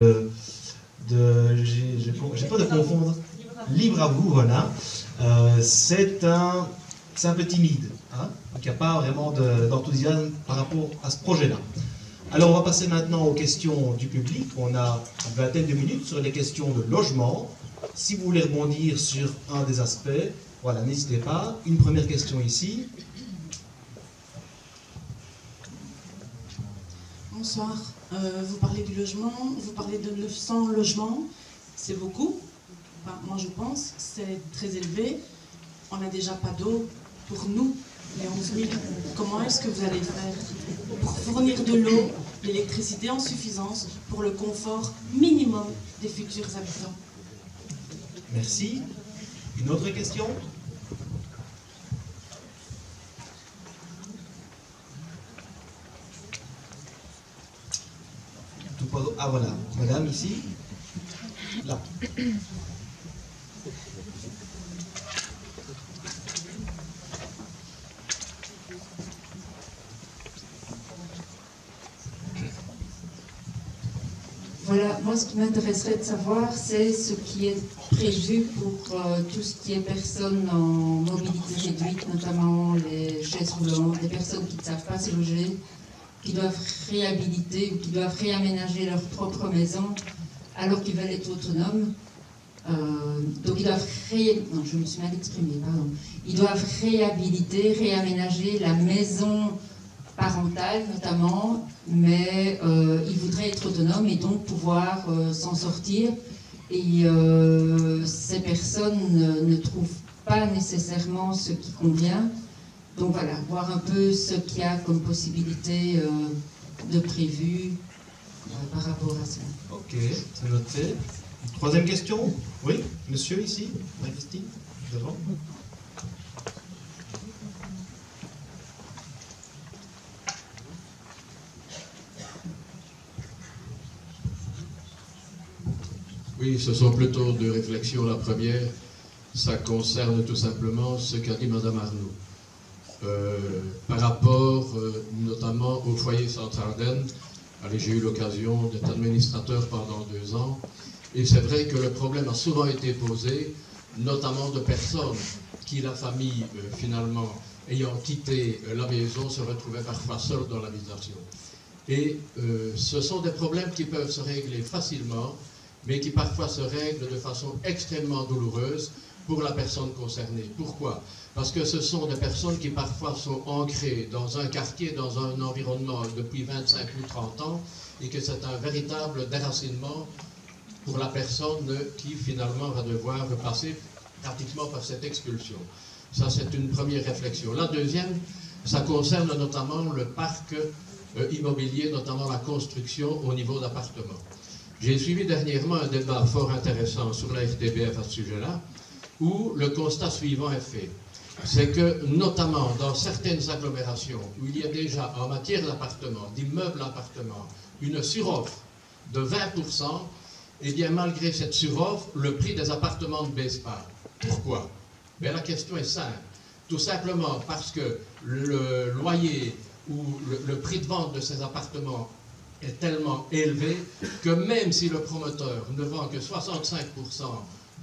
j'ai peur de confondre, libre à vous, voilà. C'est un peu timide, hein, donc il n'y a pas vraiment d'enthousiasme par rapport à ce projet-là. Alors on va passer maintenant aux questions du public. On a une vingtaine de minutes sur les questions de logement. Si vous voulez rebondir sur un des aspects, voilà, n'hésitez pas. Une première question ici. Bonsoir. Vous parlez du logement, vous parlez de 900 logements, c'est beaucoup. Enfin, moi je pense, c'est très élevé. On n'a déjà pas d'eau pour nous, les 11 000. Comment est-ce que vous allez faire pour fournir de l'eau, l'électricité en suffisance pour le confort minimum des futurs habitants? Merci. Une autre question? Ah voilà, madame ici, là. Voilà, moi ce qui m'intéresserait de savoir, c'est ce qui est prévu pour tout ce qui est personnes en mobilité réduite, notamment les chaises roulantes, des personnes qui ne savent pas se loger, qui doivent réhabiliter ou qui doivent réaménager leur propre maison alors qu'ils veulent être autonomes. Donc ils doivent non, je me suis mal exprimée, pardon. Ils doivent réhabiliter, réaménager la maison parentale notamment, mais ils voudraient être autonomes et donc pouvoir s'en sortir. Et ces personnes ne trouvent pas nécessairement ce qui convient. Donc voilà, voir un peu ce qu'il y a comme possibilité de prévu par rapport à ça. Ok, c'est noté. Troisième question? Oui, monsieur ici, Marie-Christine, devant. Oui, ce sont plutôt deux réflexions. La première, ça concerne tout simplement ce qu'a dit Madame Arnaud. Par rapport notamment au foyer Centre-Ardennes, j'ai eu l'occasion d'être administrateur pendant 2 ans, et c'est vrai que le problème a souvent été posé, notamment de personnes qui, la famille, finalement, ayant quitté la maison, se retrouvaient parfois seules dans l'habitation. Et ce sont des problèmes qui peuvent se régler facilement, mais qui parfois se règlent de façon extrêmement douloureuse pour la personne concernée. Pourquoi? Parce que ce sont des personnes qui parfois sont ancrées dans un quartier, dans un environnement depuis 25 ou 30 ans, et que c'est un véritable déracinement pour la personne qui finalement va devoir passer pratiquement par cette expulsion. Ça, c'est une première réflexion. La deuxième, ça concerne notamment le parc immobilier, notamment la construction au niveau d'appartements. J'ai suivi dernièrement un débat fort intéressant sur la FTBF à ce sujet-là, où le constat suivant est fait. C'est que, notamment dans certaines agglomérations où il y a déjà, en matière d'appartements, d'immeubles appartements, une suroffre de 20%, et bien malgré cette suroffre, le prix des appartements ne baisse pas. Pourquoi? Bien, la question est simple. Tout simplement parce que le loyer ou le prix de vente de ces appartements est tellement élevé que même si le promoteur ne vend que 65%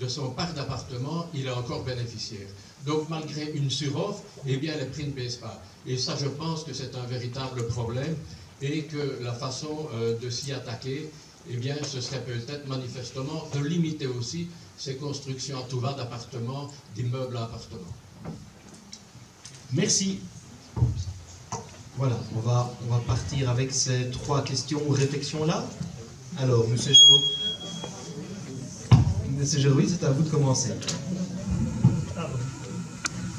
de son parc d'appartements, il est encore bénéficiaire. Donc malgré une suroffre, eh bien les prix ne baissent pas. Et ça, je pense que c'est un véritable problème et que la façon de s'y attaquer, eh bien ce serait peut-être manifestement de limiter aussi ces constructions à tout va d'appartements, d'immeubles à appartements. Merci. Voilà, on va partir avec ces 3 questions ou réflexions-là. Alors, Monsieur Géraud. Monsieur Géraud, c'est à vous de commencer.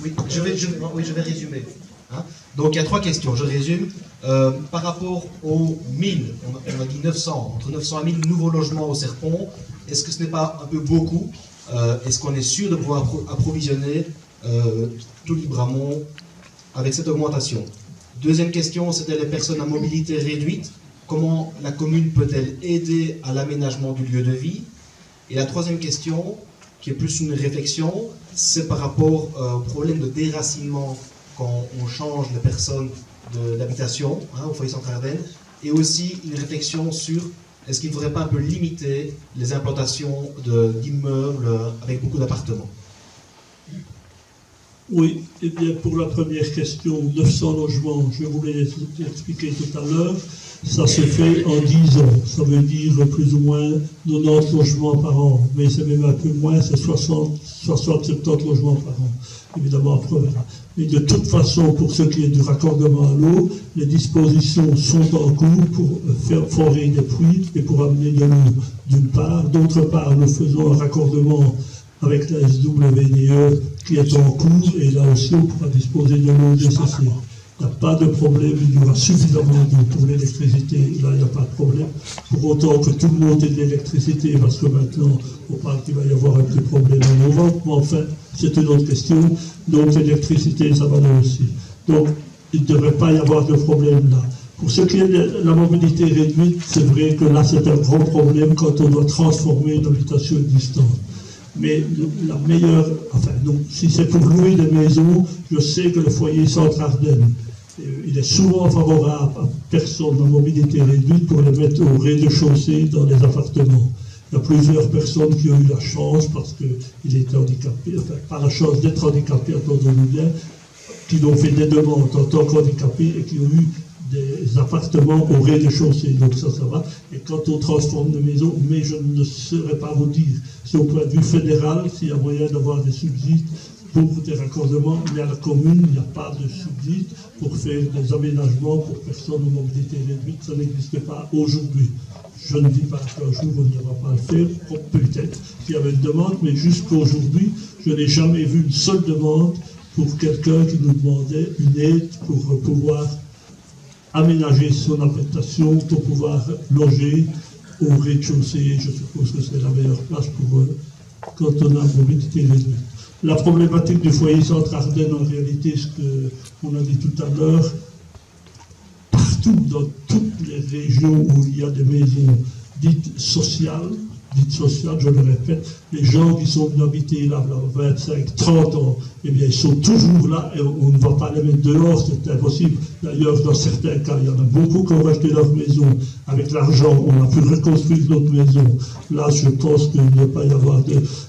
Oui, je vais résumer. Hein? Donc, il y a 3 questions. Je résume. Par rapport aux 1000, on a dit 900, entre 900 et 1000 nouveaux logements au Serpon, est-ce que ce n'est pas un peu beaucoup? Est-ce qu'on est sûr de pouvoir approvisionner tout Libramont avec cette augmentation? Deuxième question, c'était les personnes à mobilité réduite. Comment la commune peut-elle aider à l'aménagement du lieu de vie? Et la troisième question, qui est plus une réflexion, c'est par rapport au problème de déracinement quand on change les personnes d'habitation, au foyer Centre-Ardennes, et aussi une réflexion sur est-ce qu'il ne faudrait pas un peu limiter les implantations d'immeubles avec beaucoup d'appartements? Oui, eh bien pour la première question, 900 logements, je voulais expliquer tout à l'heure, ça se fait en 10 ans. Ça veut dire plus ou moins 90 logements par an, mais c'est même un peu moins, c'est 60-70 logements par an. Évidemment, après, voilà. Mais de toute façon, pour ce qui est du raccordement à l'eau, les dispositions sont en cours pour faire forer des puits et pour amener de l'eau, d'une part. D'autre part, nous faisons un raccordement avec la SWDE qui est en cours, et là aussi on pourra disposer de l'eau nécessaire. Il n'y a pas de problème, il y aura suffisamment d'eau pour l'électricité, là il n'y a pas de problème. Pour autant que tout le monde ait de l'électricité, parce que maintenant on parle qu'il va y avoir un petit problème en Europe, mais enfin c'est une autre question. Donc l'électricité, ça va là aussi. Donc il ne devrait pas y avoir de problème là. Pour ce qui est de la mobilité réduite, c'est vrai que là c'est un grand problème quand on doit transformer une habitation existante. Mais la meilleure, enfin non, si c'est pour louer des maisons, je sais que le foyer Centre-Ardennes, il est souvent favorable à personnes en mobilité réduite pour les mettre au rez-de-chaussée dans les appartements. Il y a plusieurs personnes qui ont eu la chance, parce qu'il était handicapé, enfin pas la chance d'être handicapé, entendons-nous bien, qui ont fait des demandes en tant qu'handicapés et qui ont eu des appartements au rez-de-chaussée, donc ça va. Et quand on transforme une maison, mais je ne saurais pas vous dire, c'est au point de vue fédéral, s'il y a moyen d'avoir des subsides pour des raccordements, mais à la commune, il n'y a pas de subsides pour faire des aménagements pour personnes en mobilité réduite, ça n'existe pas aujourd'hui. Je ne dis pas qu'un jour on n'ira pas le faire, peut-être qu'il y avait une demande, mais jusqu'à aujourd'hui, je n'ai jamais vu une seule demande pour quelqu'un qui nous demandait une aide pour pouvoir aménager son habitation pour pouvoir loger au rez-de-chaussée. Je suppose que c'est la meilleure place pour quand on a une mobilité réduite. La problématique du foyer Centre-Ardennes, en réalité, ce qu'on a dit tout à l'heure, partout dans toutes les régions où il y a des maisons dites sociales, je le répète, les gens qui sont venus habiter là 25, 30 ans, eh bien ils sont toujours là et on ne va pas les mettre dehors, c'est impossible. D'ailleurs, dans certains cas, il y en a beaucoup qui ont racheté leur maison. Avec l'argent, on a pu reconstruire notre maison. Là, je pense qu'il ne doit pas y avoir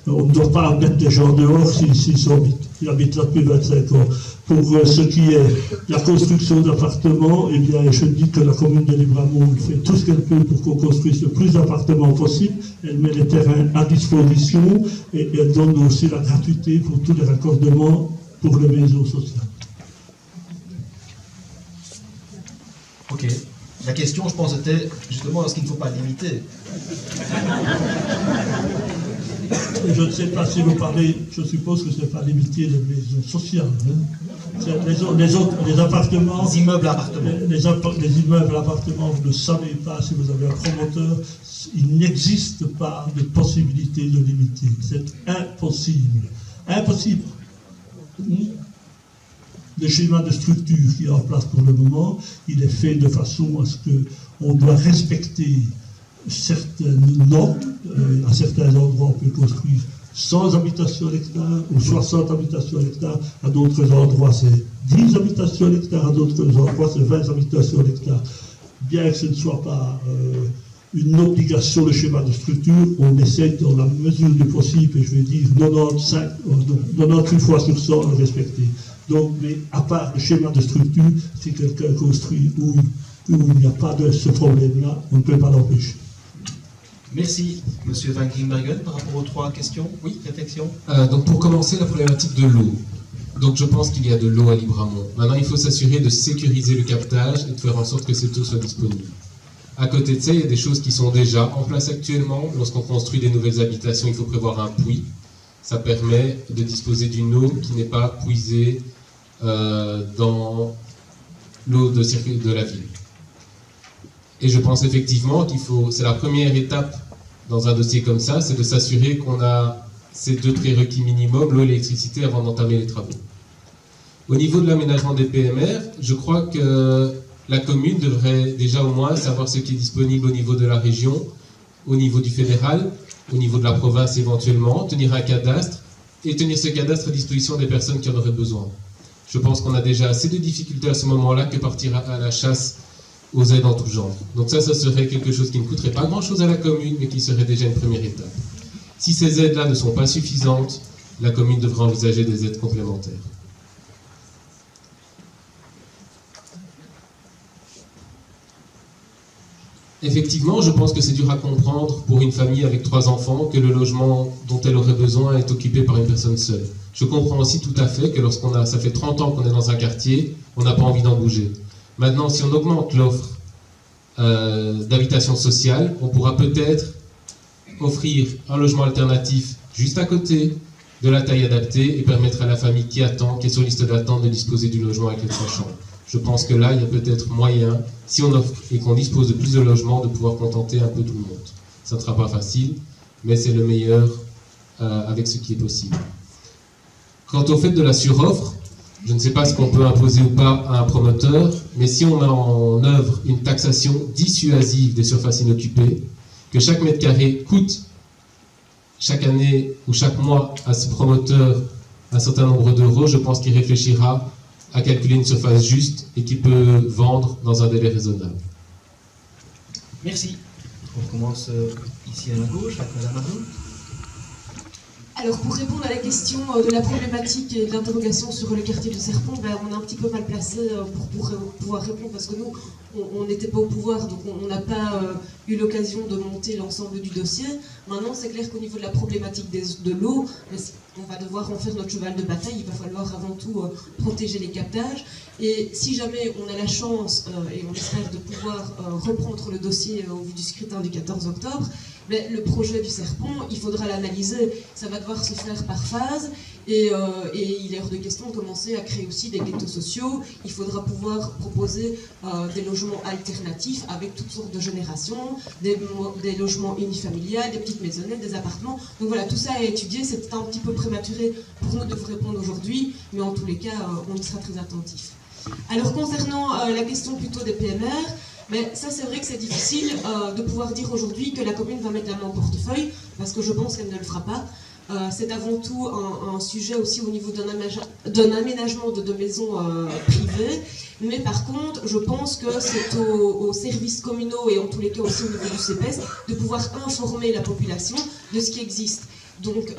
on ne doit pas mettre des gens dehors s'ils habitent là depuis 25 ans. Pour ce qui est la construction d'appartements, eh bien, je dis que la commune de Libramont fait tout ce qu'elle peut pour qu'on construise le plus d'appartements possible. Elle met les terrains à disposition et elle donne aussi la gratuité pour tous les raccordements pour les maisons sociales. Ok. La question, je pense, était justement est-ce qu'il ne faut pas limiter? Je ne sais pas si vous parlez, je suppose que ce n'est pas limité les maisons sociales. Hein. Les appartements. Les immeubles à appartements. Les immeubles à appartements, vous ne savez pas si vous avez un promoteur, il n'existe pas de possibilité de limiter. C'est impossible. Impossible. Le schéma de structure qui est en place pour le moment, il est fait de façon à ce qu'on doit respecter certaines normes. À certains endroits, on peut construire 100 habitations à l'hectare ou 60 habitations à l'hectare. À d'autres endroits, c'est 10 habitations à l'hectare. À d'autres endroits, c'est 20 habitations à l'hectare. Bien que ce ne soit pas une obligation, le schéma de structure, on essaie dans la mesure du possible, et je vais dire 98 fois sur 100 à le respecter. Donc, mais à part le schéma de structure, si quelqu'un construit où il n'y a pas de ce problème-là, on ne peut pas l'empêcher. Merci, M. Van Grimbergen, par rapport aux 3 questions. Oui, réflexion. Donc, pour commencer, la problématique de l'eau. Donc, je pense qu'il y a de l'eau à Libramont. Maintenant, il faut s'assurer de sécuriser le captage et de faire en sorte que cette eau soit disponible. À côté de ça, il y a des choses qui sont déjà en place actuellement. Lorsqu'on construit des nouvelles habitations, il faut prévoir un puits. Ça permet de disposer d'une eau qui n'est pas puisée dans l'eau de la ville. Et je pense effectivement c'est la première étape dans un dossier comme ça, c'est de s'assurer qu'on a ces 2 prérequis minimums, l'eau et l'électricité, avant d'entamer les travaux. Au niveau de l'aménagement des PMR, je crois que la commune devrait déjà au moins savoir ce qui est disponible au niveau de la région, au niveau du fédéral, au niveau de la province éventuellement, tenir un cadastre et tenir ce cadastre à disposition des personnes qui en auraient besoin. Je pense qu'on a déjà assez de difficultés à ce moment-là que partir à la chasse aux aides en tout genre. Donc ça serait quelque chose qui ne coûterait pas grand-chose à la commune, mais qui serait déjà une première étape. Si ces aides-là ne sont pas suffisantes, la commune devra envisager des aides complémentaires. Effectivement, je pense que c'est dur à comprendre pour une famille avec 3 enfants que le logement dont elle aurait besoin est occupé par une personne seule. Je comprends aussi tout à fait que ça fait 30 ans qu'on est dans un quartier, on n'a pas envie d'en bouger. Maintenant, si on augmente l'offre d'habitation sociale, on pourra peut-être offrir un logement alternatif juste à côté, de la taille adaptée, et permettre à la famille qui attend, qui est sur liste d'attente, de disposer du logement avec les 3 chambres. Je pense que là, il y a peut-être moyen, si on offre et qu'on dispose de plus de logements, de pouvoir contenter un peu tout le monde. Ça ne sera pas facile, mais c'est le meilleur avec ce qui est possible. Quant au fait de la suroffre, je ne sais pas ce qu'on peut imposer ou pas à un promoteur, mais si on met en œuvre une taxation dissuasive des surfaces inoccupées, que chaque mètre carré coûte chaque année ou chaque mois à ce promoteur un certain nombre d'euros, je pense qu'il réfléchira à calculer une surface juste et qui peut vendre dans un délai raisonnable. Merci. On commence ici à la gauche, avec Madame Arnaud. Alors, pour répondre à la question de la problématique et de l'interrogation sur le quartier de Serpent, on est un petit peu mal placé pour pouvoir répondre, parce que nous, on n'était pas au pouvoir, donc on n'a pas eu l'occasion de monter l'ensemble du dossier. Maintenant, c'est clair qu'au niveau de la problématique de l'eau, on va devoir en faire notre cheval de bataille. Il va falloir avant tout protéger les captages. Et si jamais on a la chance, et on espère de pouvoir reprendre le dossier au vu du scrutin du 14 octobre, mais le projet du Serpent, il faudra l'analyser. Ça va devoir se faire par phase. Et il est hors de question de commencer à créer aussi des ghettos sociaux. Il faudra pouvoir proposer des logements alternatifs avec toutes sortes de générations, des logements unifamiliales, des petites maisonnettes, des appartements. Donc voilà, tout ça à étudier. C'est un petit peu prématuré pour nous de vous répondre aujourd'hui, mais en tous les cas, on y sera très attentif. Alors concernant la question plutôt des PMR, mais ça c'est vrai que c'est difficile de pouvoir dire aujourd'hui que la commune va mettre la main au portefeuille, parce que je pense qu'elle ne le fera pas. C'est avant tout un sujet aussi au niveau d'un aménagement de maisons privées, mais par contre je pense que c'est aux services communaux et en tous les cas aussi au niveau du CPS de pouvoir informer la population de ce qui existe. Donc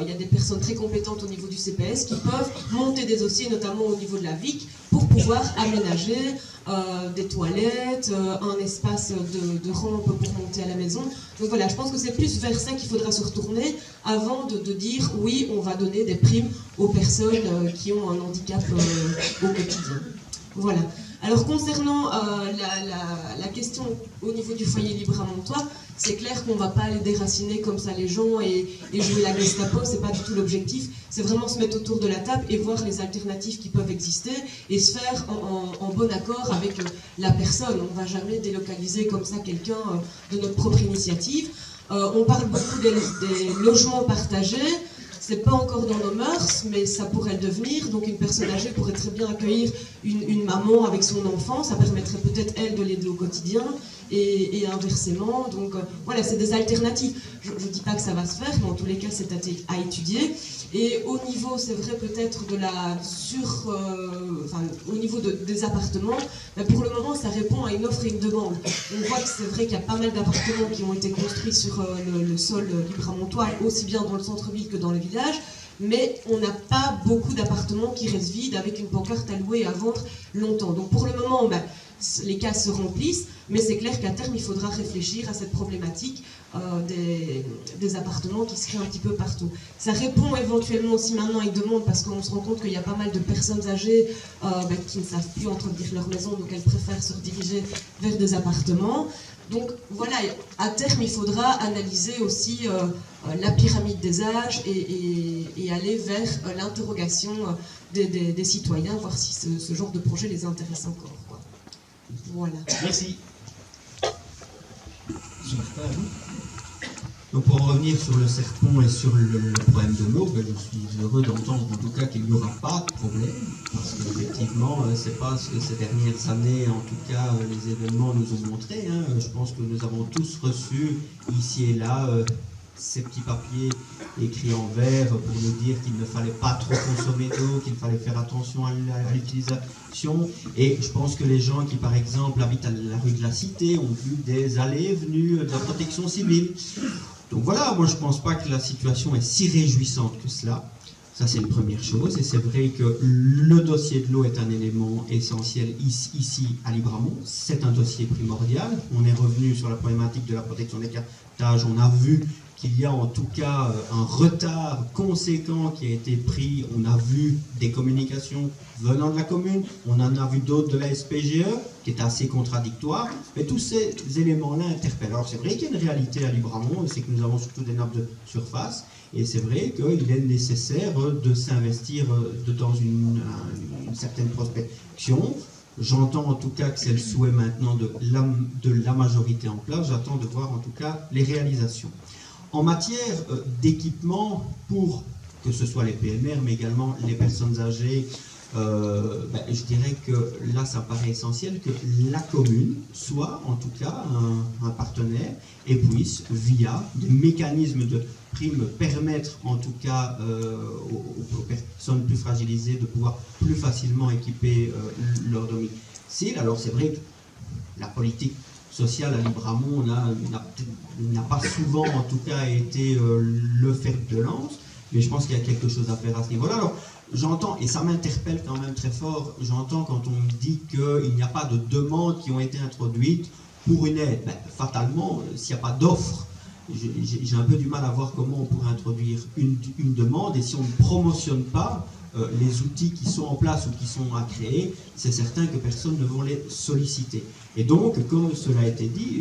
il y a des personnes très compétentes au niveau du CPS qui peuvent monter des dossiers, notamment au niveau de la VIC, pour pouvoir aménager des toilettes, un espace de rampe pour monter à la maison. Donc voilà, je pense que c'est plus vers ça qu'il faudra se retourner avant de dire oui, on va donner des primes aux personnes qui ont un handicap au quotidien. Voilà. Alors concernant la question au niveau du foyer libre à Montois, c'est clair qu'on ne va pas aller déraciner comme ça les gens et jouer la Gestapo, c'est pas du tout l'objectif. C'est vraiment se mettre autour de la table et voir les alternatives qui peuvent exister et se faire en bon accord avec la personne. On ne va jamais délocaliser comme ça quelqu'un de notre propre initiative. On parle beaucoup des logements partagés. C'est pas encore dans nos mœurs, mais ça pourrait le devenir. Donc une personne âgée pourrait très bien accueillir une maman avec son enfant. Ça permettrait peut-être elle de l'aider au quotidien et inversement. Donc voilà, c'est des alternatives. Je ne dis pas que ça va se faire, mais en tous les cas, c'est à étudier. Et au niveau, c'est vrai peut-être de au niveau des appartements, ben pour le moment, ça répond à une offre et une demande. On voit que c'est vrai qu'il y a pas mal d'appartements qui ont été construits sur le sol libre à Montois, aussi bien dans le centre-ville que dans le village. Mais on n'a pas beaucoup d'appartements qui restent vides avec une pancarte à louer et à vendre longtemps. Donc pour le moment, ben, les cases se remplissent, mais c'est clair qu'à terme, il faudra réfléchir à cette problématique des appartements qui se créent un petit peu partout. Ça répond éventuellement aussi maintenant à une demande, parce qu'on se rend compte qu'il y a pas mal de personnes âgées qui ne savent plus entretenir leur maison, donc elles préfèrent se rediriger vers des appartements. Donc voilà, à terme, il faudra analyser aussi la pyramide des âges et aller vers l'interrogation des citoyens, voir si ce genre de projet les intéresse encore, quoi. Voilà. Merci. Donc pour en revenir sur le Serpent et sur le problème de l'eau, je suis heureux d'entendre en tout cas qu'il n'y aura pas de problème, parce qu'effectivement, c'est pas ce que ces dernières années, en tout cas, les événements nous ont montré. Je pense que nous avons tous reçu, ici et là, ces petits papiers écrits en vert pour nous dire qu'il ne fallait pas trop consommer d'eau, qu'il fallait faire attention à l'utilisation. Et je pense que les gens qui, par exemple, habitent à la rue de la Cité ont vu des allées et venues de la protection civile. Donc voilà, moi je ne pense pas que la situation est si réjouissante que cela. Ça, c'est une première chose. Et c'est vrai que le dossier de l'eau est un élément essentiel ici à Libramont. C'est un dossier primordial. On est revenu sur la problématique de la protection des captages. On a vu qu'il y a en tout cas un retard conséquent qui a été pris. On a vu des communications venant de la commune. On en a vu d'autres de la SPGE qui est assez contradictoire. Mais tous ces éléments-là interpellent. Alors, c'est vrai qu'il y a une réalité à Libramont. C'est que nous avons surtout des nappes de surface. Et c'est vrai qu'il est nécessaire de s'investir dans une certaine prospection. J'entends en tout cas que c'est le souhait maintenant de la majorité en place. J'attends de voir en tout cas les réalisations. En matière d'équipement pour que ce soit les PMR, mais également les personnes âgées, je dirais que là, ça paraît essentiel que la commune soit en tout cas un partenaire et puisse, via des mécanismes de primes, permettre en tout cas aux personnes plus fragilisées de pouvoir plus facilement équiper leur domicile. Alors c'est vrai que la politique sociale à Libramont n'a pas souvent en tout cas été le fer de lance, mais je pense qu'il y a quelque chose à faire à ce niveau-là. Alors, j'entends, et ça m'interpelle quand même très fort, j'entends quand on me dit qu'il n'y a pas de demandes qui ont été introduites pour une aide. Fatalement, s'il n'y a pas d'offre, j'ai un peu du mal à voir comment on pourrait introduire une demande, et si on ne promotionne pas les outils qui sont en place ou qui sont à créer, c'est certain que personne ne va les solliciter. Et donc, comme cela a été dit,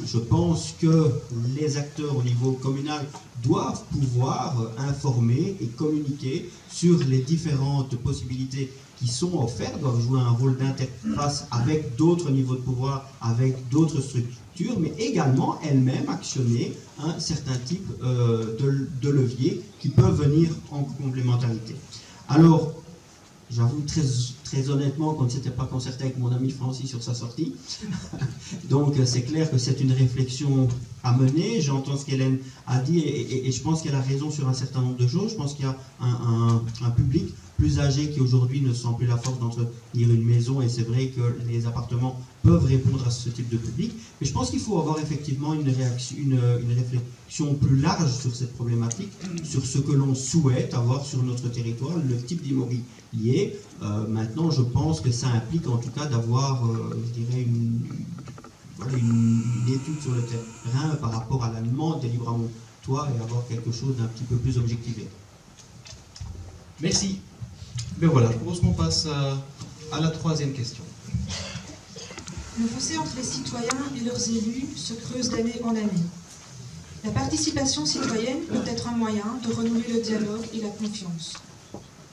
je pense que les acteurs au niveau communal doivent pouvoir informer et communiquer sur les différentes possibilités qui sont offertes, doivent jouer un rôle d'interface avec d'autres niveaux de pouvoir, avec d'autres structures, mais également elles-mêmes actionner un certain type de leviers qui peuvent venir en complémentarité. Alors, j'avoue très honnêtement qu'on ne s'était pas concerté avec mon ami Francis sur sa sortie. Donc c'est clair que c'est une réflexion à mener. J'entends ce qu'Hélène a dit et je pense qu'elle a raison sur un certain nombre de choses. Je pense qu'il y a un public plus âgé qui aujourd'hui ne sent plus la force d'entretenir une maison, et c'est vrai que les appartements peuvent répondre à ce type de public. Mais je pense qu'il faut avoir effectivement une réflexion plus large sur cette problématique, sur ce que l'on souhaite avoir sur notre territoire, le type d'immobilier. Maintenant, je pense que ça implique en tout cas d'avoir, je dirais, une étude sur le terrain par rapport à la demande des Libramontois et avoir quelque chose d'un petit peu plus objectivé. Merci. Mais voilà, je propose qu'on passe à la troisième question. Le fossé entre les citoyens et leurs élus se creuse d'année en année. La participation citoyenne peut être un moyen de renouer le dialogue et la confiance.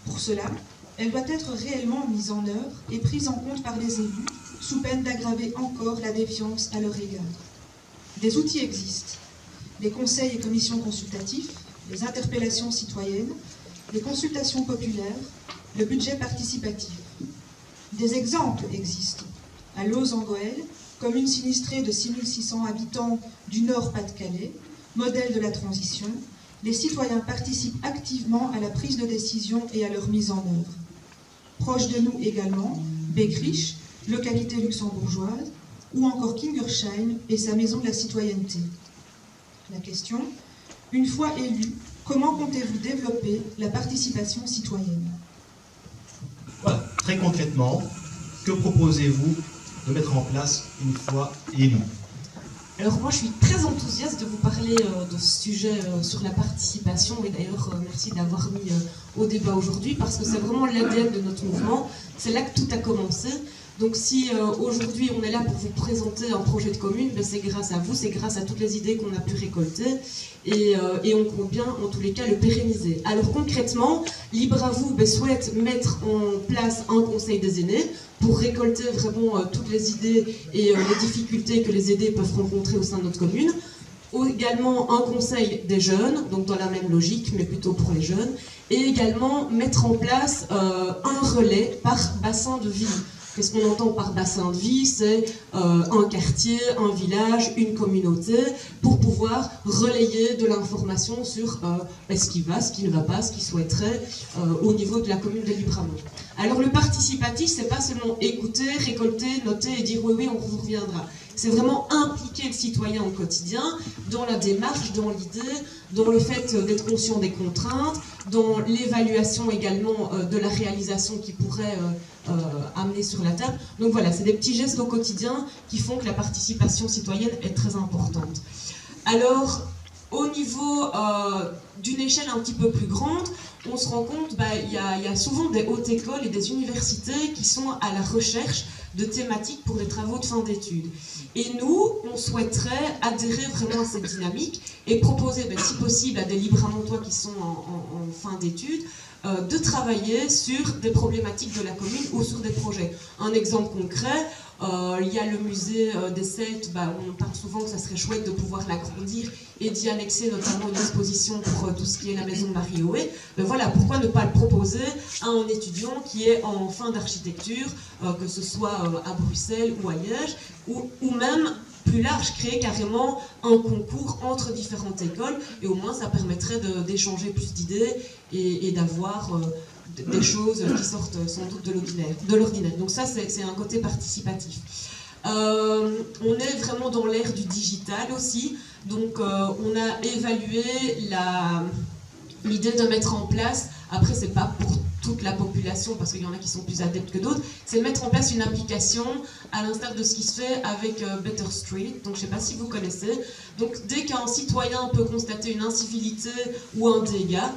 Pour cela, elle doit être réellement mise en œuvre et prise en compte par les élus, sous peine d'aggraver encore la défiance à leur égard. Des outils existent. Les conseils et commissions consultatifs, les interpellations citoyennes, les consultations populaires, le budget participatif. Des exemples existent. À Lausanne-en-Goële, commune sinistrée de 6600 habitants du Nord-Pas-de-Calais, modèle de la transition, les citoyens participent activement à la prise de décision et à leur mise en œuvre. Proche de nous également, Beckrich, localité luxembourgeoise, ou encore Kingersheim et sa maison de la citoyenneté. La question, une fois élu, comment comptez-vous développer la participation citoyenne? Voilà, très concrètement, que proposez-vous de mettre en place une fois élu? Alors moi je suis très enthousiaste de vous parler de ce sujet sur la participation, et d'ailleurs merci d'avoir mis au débat aujourd'hui, parce que c'est vraiment l'ADN de notre mouvement, c'est là que tout a commencé. Donc si aujourd'hui on est là pour vous présenter un projet de commune, ben, c'est grâce à vous, c'est grâce à toutes les idées qu'on a pu récolter, et on compte bien en tous les cas le pérenniser. Alors concrètement, Libre à vous souhaite mettre en place un conseil des aînés pour récolter vraiment toutes les idées et les difficultés que les aînés peuvent rencontrer au sein de notre commune. Également un conseil des jeunes, donc dans la même logique, mais plutôt pour les jeunes, et également mettre en place un relais par bassin de vie. Qu'est-ce qu'on entend par bassin de vie? C'est un quartier, un village, une communauté, pour pouvoir relayer de l'information sur ce qui va, ce qui ne va pas, ce qu'il souhaiterait au niveau de la commune de Libramont. Alors le participatif, c'est pas seulement écouter, récolter, noter et dire oui, on vous reviendra. C'est vraiment impliquer le citoyen au quotidien, dans la démarche, dans l'idée, dans le fait d'être conscient des contraintes, dans l'évaluation également de la réalisation qui pourrait amener sur la table. Donc voilà, c'est des petits gestes au quotidien qui font que la participation citoyenne est très importante. Alors, au niveau d'une échelle un petit peu plus grande, on se rend compte qu'il y a souvent des hautes écoles et des universités qui sont à la recherche de thématiques pour des travaux de fin d'études. Et nous, on souhaiterait adhérer vraiment à cette dynamique et proposer, si possible, à des Libramontois qui sont en fin d'études, de travailler sur des problématiques de la commune ou sur des projets. Un exemple concret, il y a le musée des Celtes, on parle souvent que ça serait chouette de pouvoir l'agrandir et d'y annexer notamment une exposition pour tout ce qui est la maison de Marie-Oé. Voilà, pourquoi ne pas le proposer à un étudiant qui est en fin d'architecture, que ce soit à Bruxelles ou à Liège, ou même plus large, créer carrément un concours entre différentes écoles, et au moins ça permettrait d'échanger plus d'idées et d'avoir des choses qui sortent sans doute de l'ordinaire. Donc ça, c'est un côté participatif. On est vraiment dans l'ère du digital aussi, donc on a évalué l'idée de mettre en place, après c'est pas pour toute la population, parce qu'il y en a qui sont plus adeptes que d'autres, c'est de mettre en place une application à l'instar de ce qui se fait avec Better Street. Donc je ne sais pas si vous connaissez. Donc dès qu'un citoyen peut constater une incivilité ou un dégât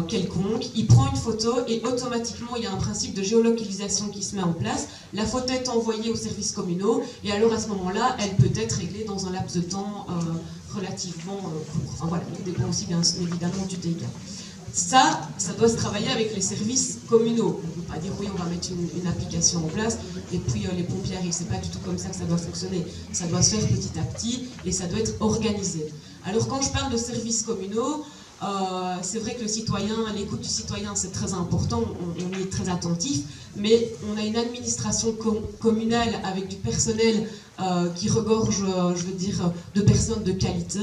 quelconque, il prend une photo et automatiquement il y a un principe de géolocalisation qui se met en place. La photo est envoyée aux services communaux et alors à ce moment-là, elle peut être réglée dans un laps de temps relativement court. Enfin voilà, tout dépend aussi bien évidemment du dégât. Ça doit se travailler avec les services communaux. On ne peut pas dire oui, on va mettre une application en place et puis les pompiers arrivent. C'est pas du tout comme ça que ça doit fonctionner. Ça doit se faire petit à petit et ça doit être organisé. Alors quand je parle de services communaux, c'est vrai que le citoyen, l'écoute du citoyen, c'est très important, on y est très attentif, mais on a une administration communale avec du personnel qui regorge, je veux dire, de personnes de qualité.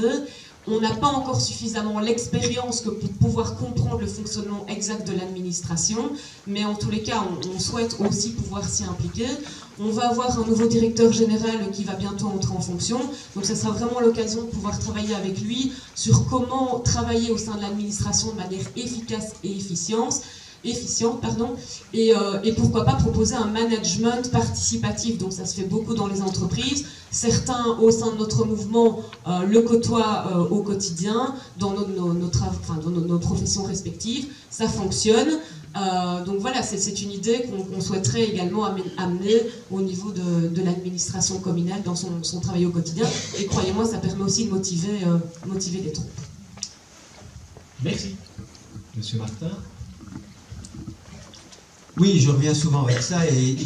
On n'a pas encore suffisamment l'expérience que pour pouvoir comprendre le fonctionnement exact de l'administration, mais en tous les cas, on souhaite aussi pouvoir s'y impliquer. On va avoir un nouveau directeur général qui va bientôt entrer en fonction, donc ça sera vraiment l'occasion de pouvoir travailler avec lui sur comment travailler au sein de l'administration de manière efficace et efficiente, et pourquoi pas proposer un management participatif. Donc ça se fait beaucoup dans les entreprises, certains au sein de notre mouvement le côtoient au quotidien dans nos professions respectives, ça fonctionne. Donc voilà, c'est une idée qu'on souhaiterait également amener au niveau de l'administration communale dans son travail au quotidien, et croyez-moi, ça permet aussi de motiver les troupes. Merci. Monsieur Martin. Oui, je reviens souvent avec ça et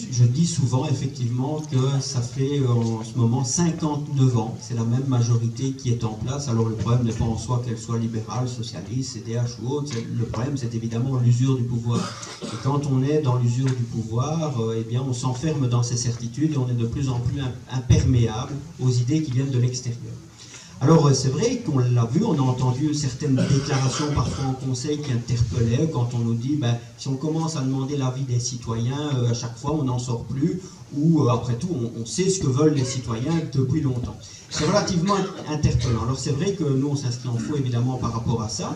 je dis souvent effectivement que ça fait en ce moment 59 ans, c'est la même majorité qui est en place. Alors le problème n'est pas en soi qu'elle soit libérale, socialiste, CDH ou autre, le problème c'est évidemment l'usure du pouvoir. Et quand on est dans l'usure du pouvoir, eh bien on s'enferme dans ces certitudes et on est de plus en plus imperméable aux idées qui viennent de l'extérieur. Alors c'est vrai qu'on l'a vu, on a entendu certaines déclarations parfois en conseil qui interpellaient quand on nous dit si on commence à demander l'avis des citoyens à chaque fois on n'en sort plus, ou après tout on sait ce que veulent les citoyens depuis longtemps. C'est relativement interpellant. Alors c'est vrai que nous on s'inscrit en faux évidemment par rapport à ça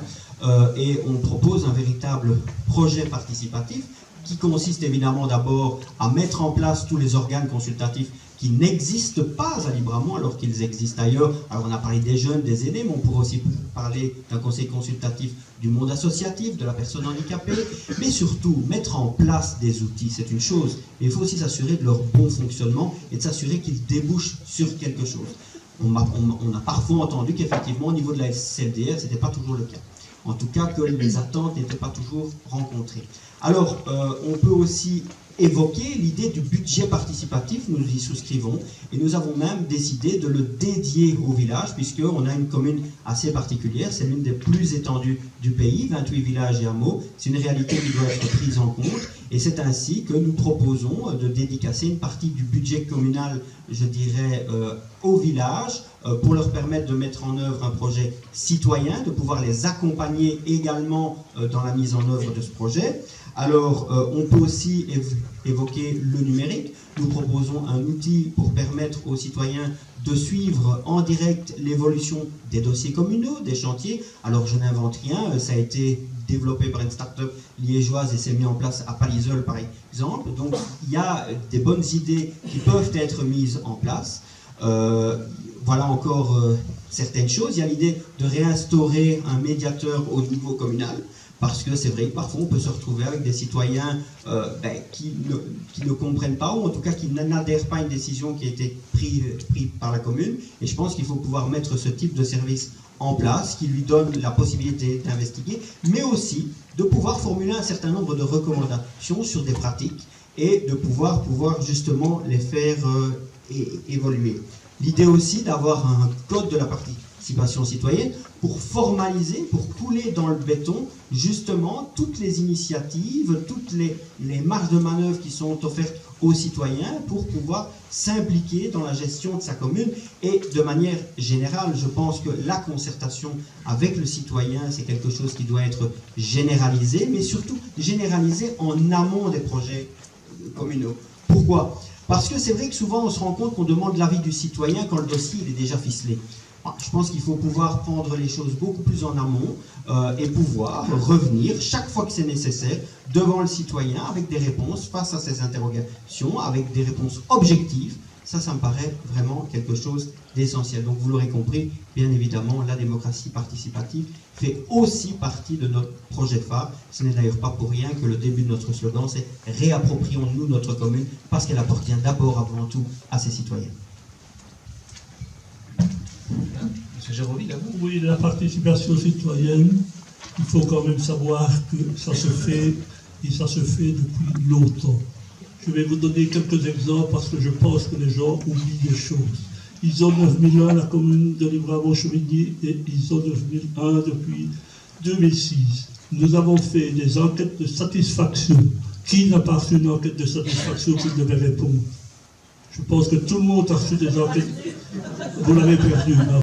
et on propose un véritable projet participatif qui consiste évidemment d'abord à mettre en place tous les organes consultatifs qui n'existent pas à Libramont alors qu'ils existent ailleurs. Alors on a parlé des jeunes, des aînés, mais on pourrait aussi parler d'un conseil consultatif du monde associatif, de la personne handicapée, mais surtout mettre en place des outils, c'est une chose, mais il faut aussi s'assurer de leur bon fonctionnement et de s'assurer qu'ils débouchent sur quelque chose. On a parfois entendu qu'effectivement au niveau de la SLDR, ce n'était pas toujours le cas. En tout cas que les attentes n'étaient pas toujours rencontrées. Alors, on peut aussi évoquer l'idée du budget participatif, nous y souscrivons, et nous avons même décidé de le dédier au village, puisqu'on a une commune assez particulière, c'est l'une des plus étendues du pays, 28 villages et hameaux, c'est une réalité qui doit être prise en compte, et c'est ainsi que nous proposons de dédicacer une partie du budget communal, je dirais, au village, pour leur permettre de mettre en œuvre un projet citoyen, de pouvoir les accompagner également dans la mise en œuvre de ce projet. Alors, on peut aussi évoquer le numérique. Nous proposons un outil pour permettre aux citoyens de suivre en direct l'évolution des dossiers communaux, des chantiers. Alors, je n'invente rien, ça a été développé par une start-up liégeoise et s'est mis en place à Palisol, par exemple. Donc, il y a des bonnes idées qui peuvent être mises en place. Voilà encore certaines choses. Il y a l'idée de réinstaurer un médiateur au niveau communal. Parce que c'est vrai que parfois on peut se retrouver avec des citoyens qui ne comprennent pas, ou en tout cas qui n'adhèrent pas à une décision qui a été prise par la commune. Et je pense qu'il faut pouvoir mettre ce type de service en place, qui lui donne la possibilité d'investiguer, mais aussi de pouvoir formuler un certain nombre de recommandations sur des pratiques et de pouvoir justement les faire évoluer. L'idée aussi d'avoir un code de la participation citoyenne pour formaliser, pour couler dans le béton justement toutes les initiatives, toutes les marges de manœuvre qui sont offertes aux citoyens pour pouvoir s'impliquer dans la gestion de sa commune. Et de manière générale, je pense que la concertation avec le citoyen, c'est quelque chose qui doit être généralisé, mais surtout généralisé en amont des projets communaux. Pourquoi ? Parce que c'est vrai que souvent on se rend compte qu'on demande l'avis du citoyen quand le dossier il est déjà ficelé. Je pense qu'il faut pouvoir prendre les choses beaucoup plus en amont et pouvoir revenir chaque fois que c'est nécessaire devant le citoyen avec des réponses face à ses interrogations, avec des réponses objectives. Ça me paraît vraiment quelque chose d'essentiel. Donc vous l'aurez compris, bien évidemment, la démocratie participative fait aussi partie de notre projet phare. Ce n'est d'ailleurs pas pour rien que le début de notre slogan, c'est « Réapproprions-nous notre commune » parce qu'elle appartient d'abord avant tout à ses citoyens. Monsieur Gérovy, là vous ? Oui, la participation citoyenne, il faut quand même savoir que ça se fait, et ça se fait depuis longtemps. Je vais vous donner quelques exemples parce que je pense que les gens oublient des choses. Ils ont 9001, la commune de Livramont-Chemigny, et ils ont 9001 depuis 2006. Nous avons fait des enquêtes de satisfaction. Qui n'a pas reçu une enquête de satisfaction qui devait répondre ? Je pense que tout le monde a reçu des enquêtes. Vous l'avez perdu.